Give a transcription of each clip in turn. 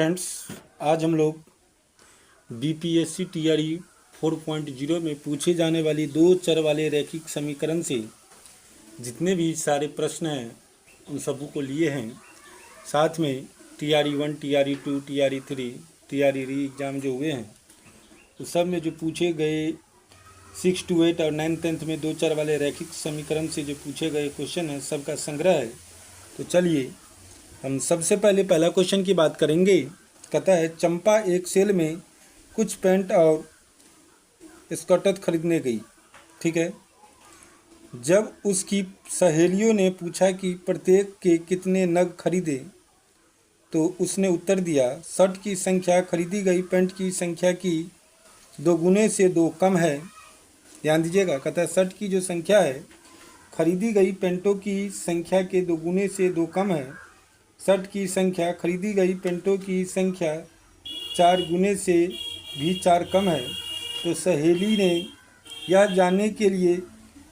Friends, आज हम लोग बीपीएससी टीआरई 4.0 में पूछे जाने वाली दो चर वाले रैखिक समीकरण से जितने भी सारे प्रश्न हैं उन सबों को लिए हैं। साथ में टीआरई 1, टीआरई 2, टीआरई 3, टीआरई री एग्ज़ाम जो हुए हैं उस सब में जो पूछे गए 6 to 8 और 9th 10th में दो चर वाले रैखिक समीकरण से जो पूछे गए क्वेश्चन हैं सबका संग्रह है। तो चलिए हम सबसे पहले पहला क्वेश्चन की बात करेंगे। कहता है, चंपा एक सेल में कुछ पैंट और स्कर्ट खरीदने गई। ठीक है। जब उसकी सहेलियों ने पूछा कि प्रत्येक के कितने नग खरीदे तो उसने उत्तर दिया, शर्ट की संख्या खरीदी गई पैंट की संख्या की दोगुने से दो कम है। ध्यान दीजिएगा, कहता है शर्ट की जो संख्या है खरीदी गई पैंटों की संख्या के दोगुने से दो कम है। शर्ट की संख्या खरीदी गई पैंटों की संख्या 4 गुने से भी 4 कम है। तो सहेली ने यह जानने के लिए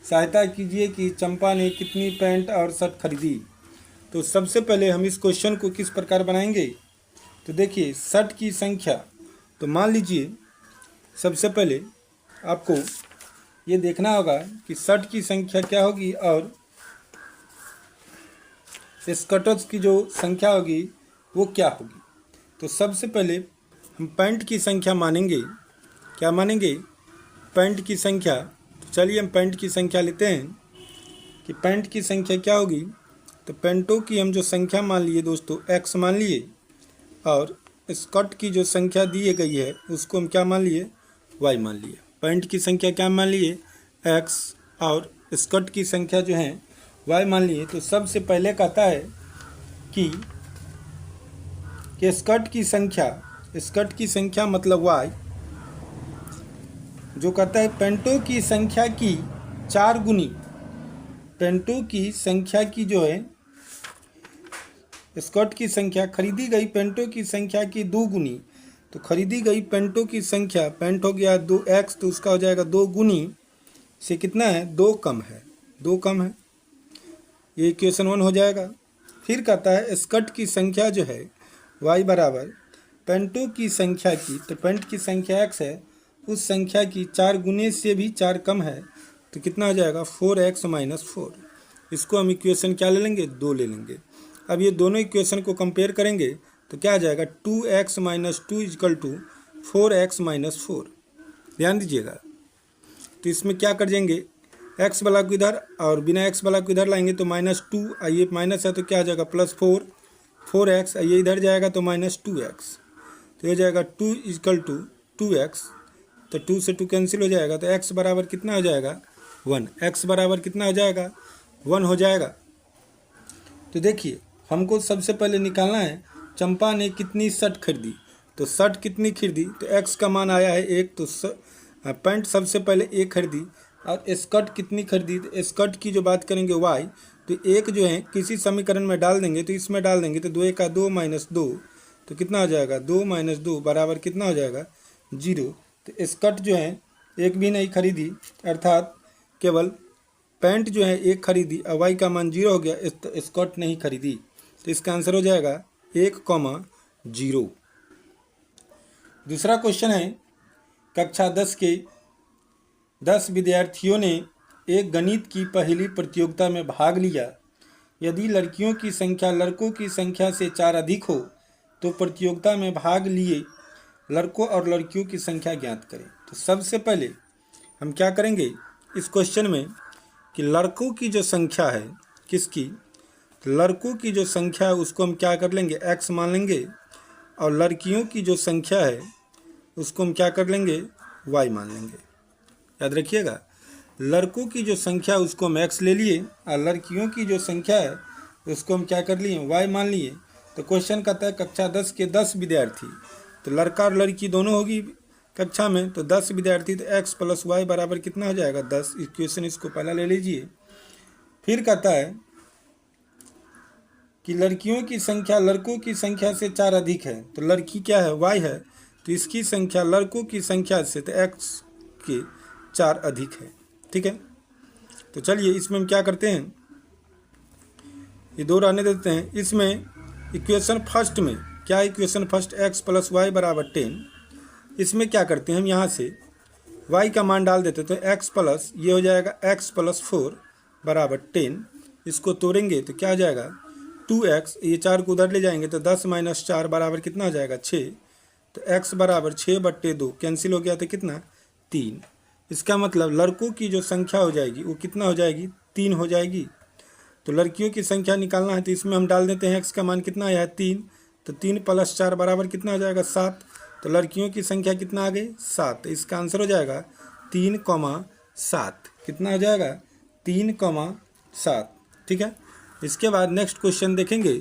सहायता कीजिए कि चंपा ने कितनी पैंट और शर्ट खरीदी। तो सबसे पहले हम इस क्वेश्चन को किस प्रकार बनाएंगे। तो देखिए, शर्ट की संख्या, तो मान लीजिए सबसे पहले आपको ये देखना होगा कि शर्ट की संख्या क्या होगी और स्कर्ट्स की जो संख्या होगी वो क्या होगी। तो सबसे पहले हम पैंट की संख्या मानेंगे। क्या मानेंगे? पैंट की संख्या। तो चलिए हम पैंट की संख्या लेते हैं कि पैंट की संख्या क्या होगी। तो पैंटों की हम जो संख्या मान लिए दोस्तों x मान लिए, और स्कर्ट की जो संख्या दी गई है उसको हम क्या मान लिए, y मान लिए। पैंट की संख्या क्या मान लिए, x, और स्कर्ट की संख्या जो है y मान लिए। तो सबसे पहले कहता है कि स्कर्ट की संख्या मतलब y, जो कहता है पैंटों की संख्या की 4 गुनी, पैंटों की संख्या की जो है स्कर्ट की संख्या खरीदी गई पैंटों की संख्या की 2 गुनी। तो खरीदी गई पैंटों की संख्या, पैंट हो गया 2x, तो उसका हो जाएगा 2 गुनी से कितना है, 2 कम है, 2 कम है। ये इक्वेशन 1 हो जाएगा। फिर कहता है स्कर्ट की संख्या जो है y बराबर पैंटों की संख्या की, तो पैंट की संख्या x है, उस संख्या की 4 गुने से भी 4 कम है। तो कितना हो जाएगा, 4x - 4। इसको हम इक्वेशन क्या ले लेंगे, 2 ले लेंगे। अब ये दोनों इक्वेशन को कंपेयर करेंगे तो क्या आ जाएगा, 2x - 2 = 4x - 4। ध्यान दीजिएगा, तो इसमें क्या कर देंगे, x वाला को इधर और बिना x वाला को इधर लाएंगे तो -2, आइए माइनस है तो क्या आ जाएगा +4, 4x, आइए इधर जाएगा तो -2x। तो ये जाएगा 2 = 2x, तो 2 से 2 कैंसिल हो जाएगा। तो x बराबर कितना हो जाएगा, 1। x बराबर कितना हो जाएगा, 1 हो जाएगा। तो देखिए, हमको सबसे पहले निकालना है चंपा ने कितनी शर्ट खरीदी। तो शर्ट कितनी खरीदी, तो x का मान आया है 1, तो पैंट सबसे पहले 1 खरीदी। और स्कर्ट कितनी खरीदी, तो स्कर्ट की जो बात करेंगे y, तो 1 जो है किसी समीकरण में डाल देंगे, तो इसमें डाल देंगे तो 2 का 2 - 2, तो कितना हो जाएगा, 2 - 2 बराबर कितना हो जाएगा, 0। तो स्कर्ट जो है एक भी नहीं खरीदी, अर्थात केवल पैंट जो है 1 खरीदी और y का मान 0 हो गया, तो स्कर्ट नहीं खरीदी। तो इसका आंसर हो जाएगा 1,0। दूसरा क्वेश्चन है, कक्षा 10 के 10 विद्यार्थियों ने एक गणित की पहेली प्रतियोगिता में भाग लिया। यदि लड़कियों की संख्या लड़कों की संख्या से 4 अधिक हो तो प्रतियोगिता में भाग लिए लड़कों और लड़कियों की संख्या ज्ञात करें। तो सबसे पहले हम क्या करेंगे इस क्वेश्चन में कि लड़कों की जो संख्या है किसकी, तो लड़कों की जो संख्या है उसको हम क्या कर लेंगे, x मान लेंगे, और लड़कियों की जो संख्या है उसको हम क्या कर लेंगे, y मान लेंगे। याद रखिएगा, लड़कों की जो संख्या उसको हम x ले लिए और लड़कियों की जो संख्या है उसको हम क्या कर लिए, y मान लिए। तो क्वेश्चन कहता है कक्षा 10 के 10 विद्यार्थी, तो लड़का और लड़की दोनों होगी कक्षा में, तो 10 विद्यार्थी, तो x + y बराबर कितना हो जाएगा, 10। इक्वेशन इसको पहला ले लीजिए। फिर कहता है कि लड़कियों की संख्या लड़कों की संख्या से 4 अधिक है, तो लड़की क्या है, y है, तो इसकी संख्या लड़कों की संख्या से तो x के 4 अधिक है। ठीक है। तो चलिए इसमें हम क्या करते हैं, ये 2 रहने देते हैं। इसमें इक्वेशन फर्स्ट में क्या equation first x plus y बराबर 10। इसमें क्या करते हैं हम यहाँ से y का मान डाल देते, तो x प्लस ये हो जाएगा x प्लस 4 बराबर 10। इसको तोड़ेंगे तो क्या हो जाएगा 2x, ये 4 को उधर ले जाएंगे तो 10 माइनस 4 बराबर कितना हो जाएगा 6। तो x बराबर 6/2 कैंसिल हो गया तो कितना 3। इसका मतलब लड़कों की जो संख्या हो जाएगी वो कितना हो जाएगी 3 हो जाएगी। तो लड़कियों की संख्या निकालना है तो इसमें हम डाल देते हैं x का मान कितना आया है 3। तो 3 प्लस 4 बराबर कितना हो जाएगा 7। तो लड़कियों की संख्या कितना आ गई 7। तो इसका आंसर हो जाएगा 3,7। कितना हो जाएगा 3,7। ठीक है। इसके बाद नेक्स्ट क्वेश्चन देखेंगे।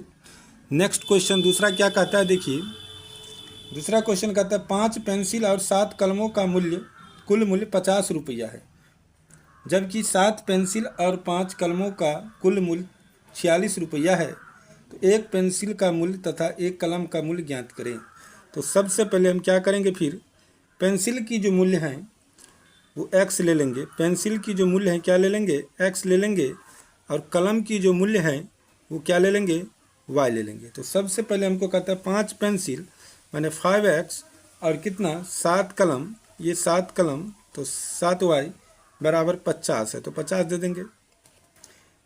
नेक्स्ट क्वेश्चन दूसरा क्या कहता है, देखिए दूसरा क्वेश्चन कहता है 5 पेंसिल और 7 कलमों का मूल्य कुल मूल्य 50 रुपया है, जबकि 7 पेंसिल और 5 कलमों का कुल मूल्य 46 रुपया है। तो एक पेंसिल का मूल्य तथा एक कलम का मूल्य ज्ञात करें। तो सबसे पहले हम क्या करेंगे, फिर पेंसिल की जो मूल्य हैं वो x ले लेंगे। पेंसिल की जो मूल्य है क्या ले लेंगे x ले लेंगे, और कलम की जो मूल्य है वो क्या ले लेंगे y ले लेंगे। तो सबसे पहले हमको कहता है 5 पेंसिल मैंने 5x और कितना 7 कलम, ये 7 कलम तो 7y बराबर 50 है, तो 50 दे देंगे।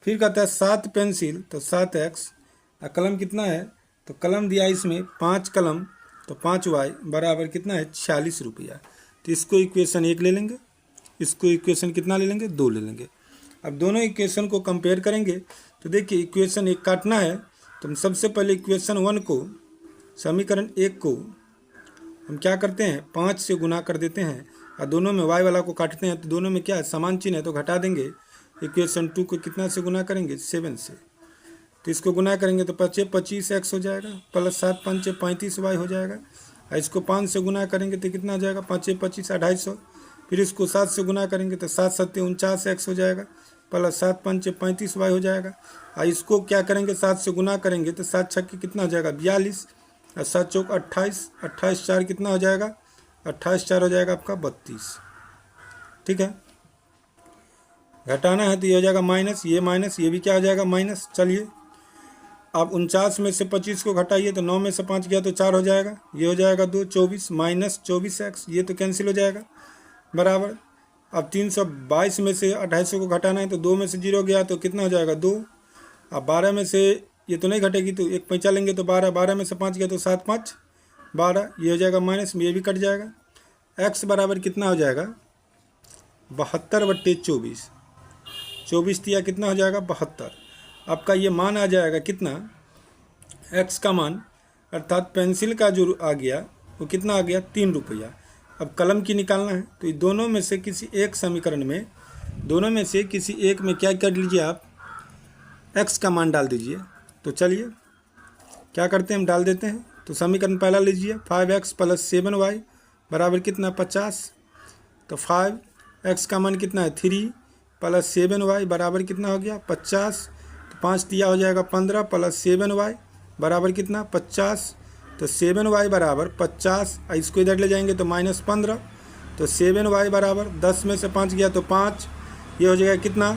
फिर कहता है 7 पेंसिल तो 7x और कलम कितना है, तो कलम दिया इसमें 5 कलम तो 5y बराबर कितना है 46 रुपया। तो इसको इक्वेशन 1 ले लेंगे, इसको इक्वेशन कितना ले लेंगे 2 ले लेंगे। अब दोनों इक्वेशन को कंपेयर करेंगे तो देखिए इक्वेशन 1 काटना है तो हम सबसे पहले इक्वेशन 1 को, समीकरण 1 को हम क्या करते हैं 5 से गुना कर देते हैं, और दोनों में y वाला को काटते हैं तो दोनों में क्या है समान चिन्ह है तो घटा देंगे। इक्वेशन 2 को कितना से गुना करेंगे 7 से, तो इसको गुना करेंगे तो 25x हो जाएगा प्लस 7 5 35y हो जाएगा। और इसको 5 से गुना करेंगे तो कितना हो जाएगा 5 25 250। फिर इसको 7 से गुना करेंगे तो 7 7 49x हो जाएगा प्लस 7 5 35y हो जाएगा। और इसको क्या करेंगे 7 से गुना करेंगे तो 7 6 कितना हो जाएगा 42 और 7 चौक 28, 28 4 कितना हो जाएगा 28 4 हो जाएगा आपका 32। ठीक है, घटाना है तो ये हो जाएगा माइनस, ये भी क्या हो जाएगा माइनस। चलिए अब 49 में से 25 को घटाइए तो 9 में से 5 गया तो 4 हो जाएगा, ये हो जाएगा 2 24 माइनस 24x, ये तो कैंसिल हो जाएगा बराबर। अब 322 में से 250 को घटाना है तो 2 में से 0 गया तो कितना हो जाएगा 2। अब 12 में से ये तो नहीं घटेगी तो एक पैंचा लेंगे तो 12, 12 में से 5 गया तो 7 5 12, ये हो जाएगा माइनस में, ये भी कट जाएगा। x बराबर कितना हो जाएगा 72/24, 24 दिया कितना हो जाएगा 72। आपका ये मान आ जाएगा कितना x का मान, अर्थात पेंसिल का जो आ गया वो कितना आ गया 3 रुपया। अब कलम की निकालना है तो ये दोनों में से किसी एक समीकरण में, दोनों में से किसी एक में क्या कर लीजिए आप x का मान डाल दीजिए। तो चलिए क्या करते हैं हम डाल देते हैं। तो समीकरण पहला लीजिए 5x प्लस 7y बराबर कितना 50। तो 5x का मान कितना है 3 प्लस 7y बराबर कितना हो गया 50। तो 5 दिया हो जाएगा 15 प्लस 7y बराबर कितना 50। तो 7y बराबर 50, इसको इधर ले जाएंगे तो -15। तो 7y बराबर 10 में से 5 गया तो 5, ये हो जाएगा कितना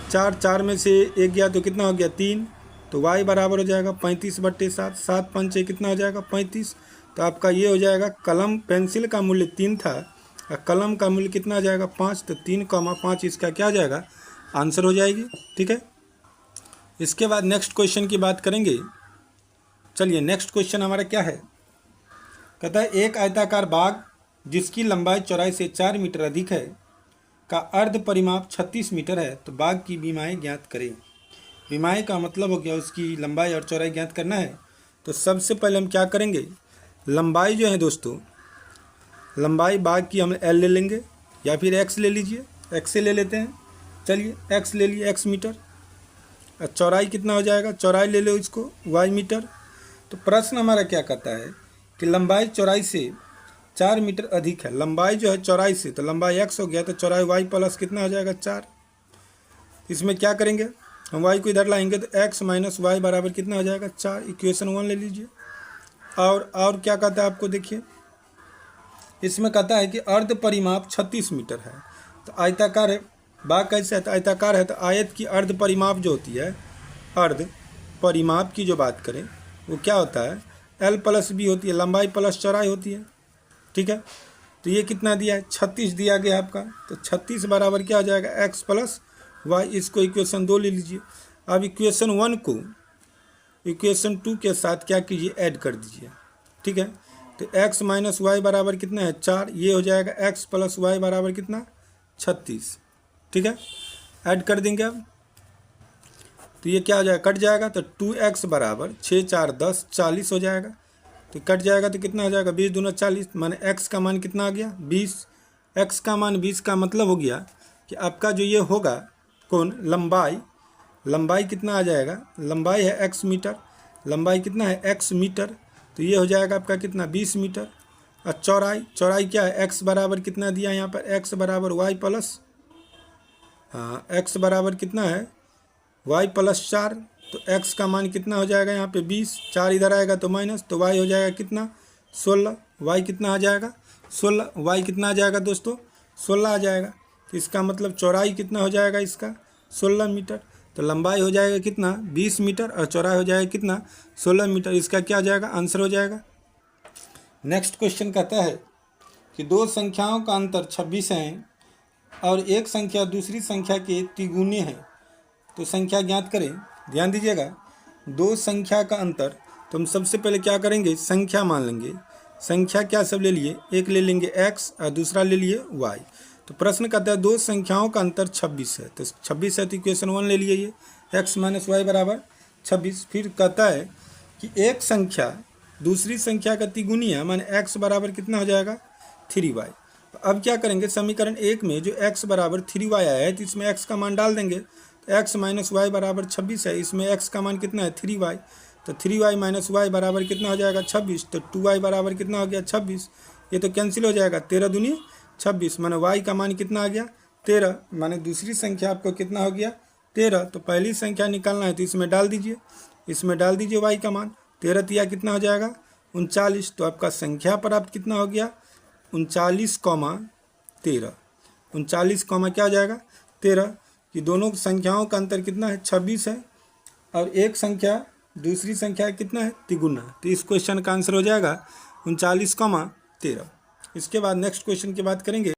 4, 4 में से 1 गया तो कितना हो गया 3। तो y बराबर हो जाएगा 35/7, 7 5 कितना हो जाएगा 35। तो आपका ये हो जाएगा कलम पेंसिल का मूल्य 3 था और कलम का मूल्य कितना हो जाएगा 5। तो 3,5 इसका क्या हो जाएगा आंसर हो जाएगी। ठीक है, इसके बाद नेक्स्ट क्वेश्चन की बात करेंगे। चलिए नेक्स्ट क्वेश्चन हमारा क्या है, कहता है एक आयताकार बाग जिसकी लंबाई चौड़ाई से 4 मीटर अधिक है का अर्ध परिमाप 36 मीटर है, तो बाग की बीमाएँ ज्ञात करें। बीमाएँ का मतलब हो गया उसकी लंबाई और चौड़ाई ज्ञात करना है। तो सबसे पहले हम क्या करेंगे, लंबाई जो है दोस्तों, लंबाई बाग की हम L ले लेंगे या फिर x ले लीजिए, x से ले लेते हैं। चलिए x ले लिए x मीटर, और चौड़ाई कितना हो जाएगा, चौड़ाई ले लो इसको y मीटर। तो प्रश्न हमारा क्या कहता है कि लंबाई चौड़ाई से 4 मीटर अधिक है। लंबाई जो है चौड़ाई से, तो लंबाई x हो गया तो चौड़ाई y प्लस कितना हो जाएगा 4। इसमें क्या करेंगे हम y को इधर लाएंगे तो x माइनस वाई बराबर कितना हो जाएगा 4। इक्वेशन 1 ले लीजिए। और क्या कहता है आपको देखिए, इसमें कहता है कि अर्ध परिमाप 36 मीटर है। तो आयताकार है, बाग कैसे है तो आयताकार है, तो आयत की अर्ध परिमाप जो होती है, अर्ध परिमाप की जो बात करें वो क्या होता है, एल प्लस बी होती है, लंबाई प्लस चौड़ाई होती है। ठीक है, तो ये कितना दिया है 36 दिया गया आपका, तो 36 बराबर क्या हो जाएगा एक्स प्लस वाई। इसको इक्वेशन 2 ले लीजिए। अब इक्वेशन 1 को इक्वेशन 2 के साथ क्या कीजिए ऐड कर दीजिए। ठीक है, तो x माइनस वाई बराबर कितना है 4, ये हो जाएगा x प्लस वाई बराबर कितना 36। ठीक है, ऐड कर देंगे अब, तो ये क्या हो जाएगा कट जाएगा, तो 2x बराबर 6 4 10 40 हो जाएगा। तो कट जाएगा तो कितना हो जाएगा 20 दूना 40, माने x का मान कितना आ गया 20। x का मान 20 का मतलब हो गया कि आपका जो ये होगा कौन लंबाई कितना आ जाएगा, लंबाई है x मीटर, लंबाई कितना है x मीटर, तो ये हो जाएगा आपका कितना 20 मीटर। और चौड़ाई क्या है x बराबर कितना दिया यहाँ पर, x बराबर वाई प्लस x बराबर कितना है y प्लस 4, तो x का मान कितना हो जाएगा यहाँ पे 20, 4 इधर आएगा तो माइनस, तो y हो जाएगा कितना 16, y कितना आ जाएगा 16, y कितना आ जाएगा दोस्तों 16 आ जाएगा। तो इसका मतलब चौड़ाई कितना हो जाएगा इसका 16 मीटर, तो लंबाई हो जाएगा कितना 20 मीटर और चौड़ाई हो जाएगा कितना 16 मीटर। इसका क्या हो जाएगा आंसर हो जाएगा। नेक्स्ट क्वेश्चन कहता है कि दो संख्याओं का अंतर 26 है और एक संख्या दूसरी संख्या के तिगुने है, तो संख्या ज्ञात करें। ध्यान दीजिएगा, दो संख्या का अंतर, तो हम सबसे पहले क्या करेंगे संख्या मान लेंगे। संख्या क्या सब ले लिए, एक ले लेंगे x और दूसरा ले लिए y। तो प्रश्न कहता है दो संख्याओं का अंतर 26 है, तो 26 है तो इक्वेशन 1 ले लिए, ये x माइनस वाई बराबर 26। फिर कहता है कि एक संख्या दूसरी संख्या का तिगुनी है, माने x बराबर कितना हो जाएगा 3y। तो अब क्या करेंगे, समीकरण 1 में जो x बराबर 3y आया है तो इसमें x का मान डाल देंगे। तो x माइनस वाई बराबर 26 है, इसमें x का मान कितना है 3y, तो 3y माइनस वाई बराबर कितना हो जाएगा 26, तो 2y बराबर कितना हो गया 26। ये तो कैंसिल हो जाएगा, 13 दूनी 26, माने y का मान कितना आ गया 13, माने दूसरी संख्या आपको कितना हो गया 13। तो पहली संख्या निकालना है तो इसमें डाल दीजिए, y का मान 13 तिया कितना हो जाएगा 39। तो आपका संख्या प्राप्त कितना हो गया 39,13, 39, क्या हो जाएगा 13, कि दोनों संख्याओं का अंतर कितना है 26 है और एक संख्या दूसरी संख्या कितना है तिगुना। तो इस क्वेश्चन का आंसर हो जाएगा 39,13। इसके बाद नेक्स्ट क्वेश्चन की बात करेंगे।